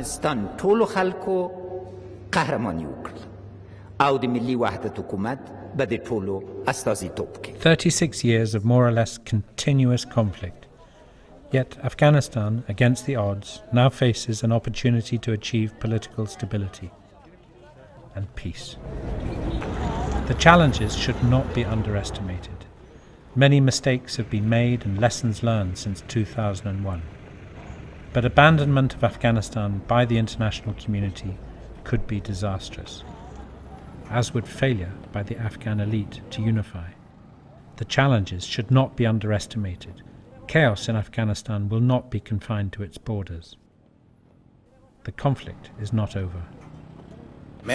افغانستان ټولو خلکو قهرماني وکړه او د ملي وحدت حکومت به د ټولو استازیتوب کوي. 36 years of more or less continuous conflict. Yet Afghanistan, against the odds, now faces an opportunity to achieve political stability and peace. The challenges should not be underestimated. Many mistakes have been made and lessons learned since 2001. But abandonment of Afghanistan by the international community could be disastrous, as would failure by the Afghan elite to unify. The challenges should not be underestimated. Chaos in Afghanistan will not be confined to its borders. The conflict is not over.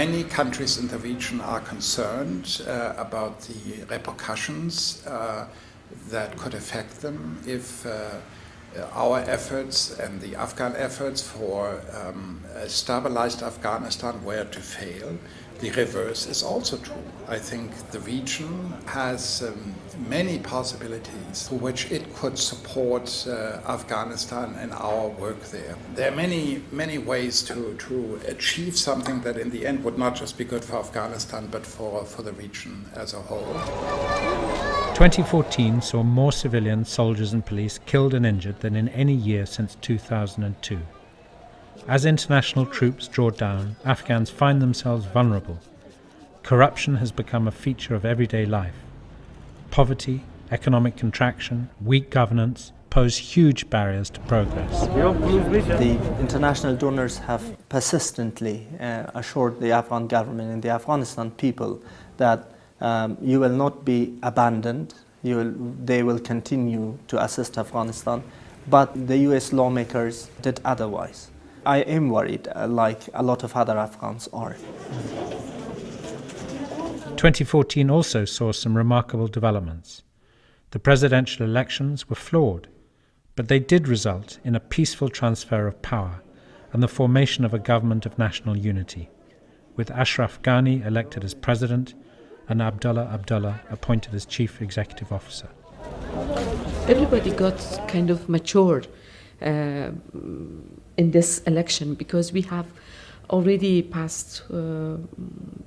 Many countries in the region are concerned about the repercussions that could affect them if our efforts and the Afghan efforts for a stabilized Afghanistan were to fail. The reverse is also true. I think the region has many possibilities for which it could support Afghanistan and our work there. There are many ways to achieve something that in the end would not just be good for Afghanistan but for the region as a whole. 2014 saw more civilians, soldiers and police killed and injured than in any year since 2002. As international troops draw down, Afghans find themselves vulnerable. Corruption has become a feature of everyday life. Poverty, economic contraction, weak governance pose huge barriers to progress. The international donors have persistently assured the Afghan government and the Afghanistan people that you will not be abandoned, they will continue to assist Afghanistan, but the US lawmakers did otherwise. I am worried, like a lot of other Afghans are. 2014 also saw some remarkable developments. The presidential elections were flawed, but they did result in a peaceful transfer of power and the formation of a government of national unity, with Ashraf Ghani elected as president and Abdullah appointed as chief executive officer. Everybody got kind of matured in this election because we have already passed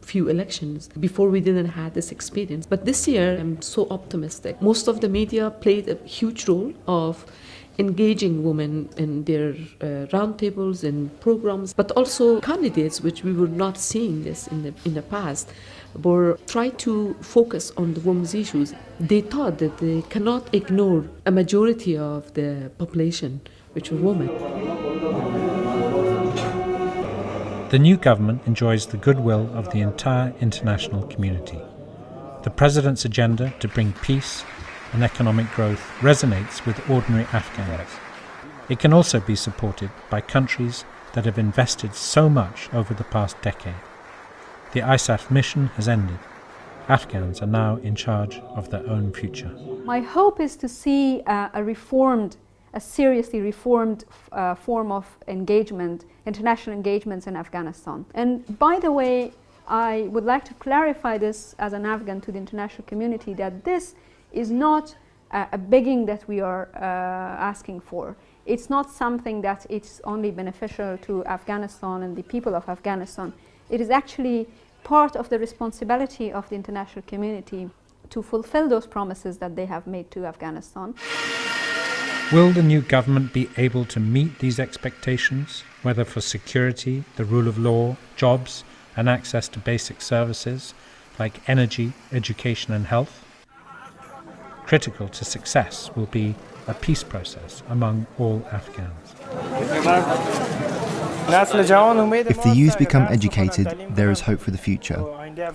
few elections. Before we didn't have this experience. But this year I'm so optimistic. Most of the media played a huge role of engaging women in their roundtables and programs, but also candidates, which we were not seeing this in the past, were try to focus on the women's issues. They thought that they cannot ignore a majority of the population, which were women. The new government enjoys the goodwill of the entire international community. The president's agenda to bring peace and economic growth resonates with ordinary Afghans. It can also be supported by countries that have invested so much over the past decade. The ISAF mission has ended. Afghans are now in charge of their own future. My hope is to see a seriously reformed form of engagement, international engagements in Afghanistan. And by the way, I would like to clarify this as an Afghan to the international community, that this is not a begging that we are asking for. It's not something that it's only beneficial to Afghanistan and the people of Afghanistan. It is actually part of the responsibility of the international community to fulfill those promises that they have made to Afghanistan. Will the new government be able to meet these expectations, whether for security, the rule of law, jobs, and access to basic services like energy, education, and health? Critical to success will be a peace process among all Afghans. If the youth become educated, there is hope for the future.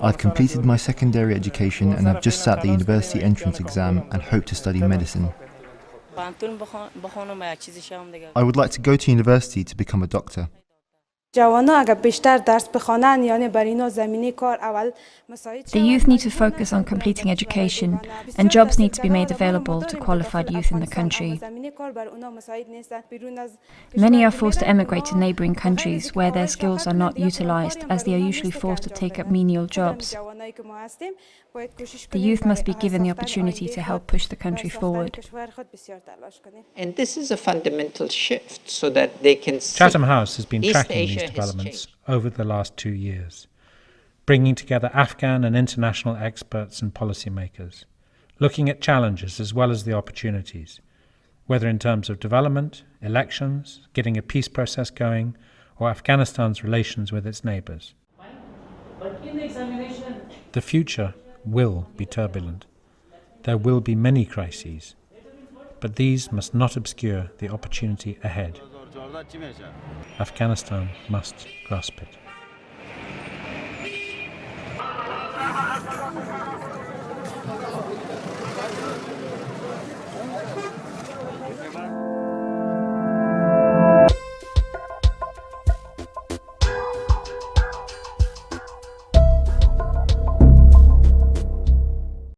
I've completed my secondary education and have just sat the university entrance exam and hope to study medicine. I would like to go to university to become a doctor. The youth need to focus on completing education, and jobs need to be made available to qualified youth in the country. Many are forced to emigrate to neighbouring countries where their skills are not utilised, as they are usually forced to take up menial jobs. The youth must be given the opportunity to help push the country forward. And this is a fundamental shift so that they can see. Chatham House has been East tracking Asia these has developments changed. over the last 2 years, bringing together Afghan and international experts and policymakers, looking at challenges as well as the opportunities, whether in terms of development, elections, getting a peace process going, or Afghanistan's relations with its neighbours. The future will be turbulent. There will be many crises, but these must not obscure the opportunity ahead. Afghanistan must grasp it.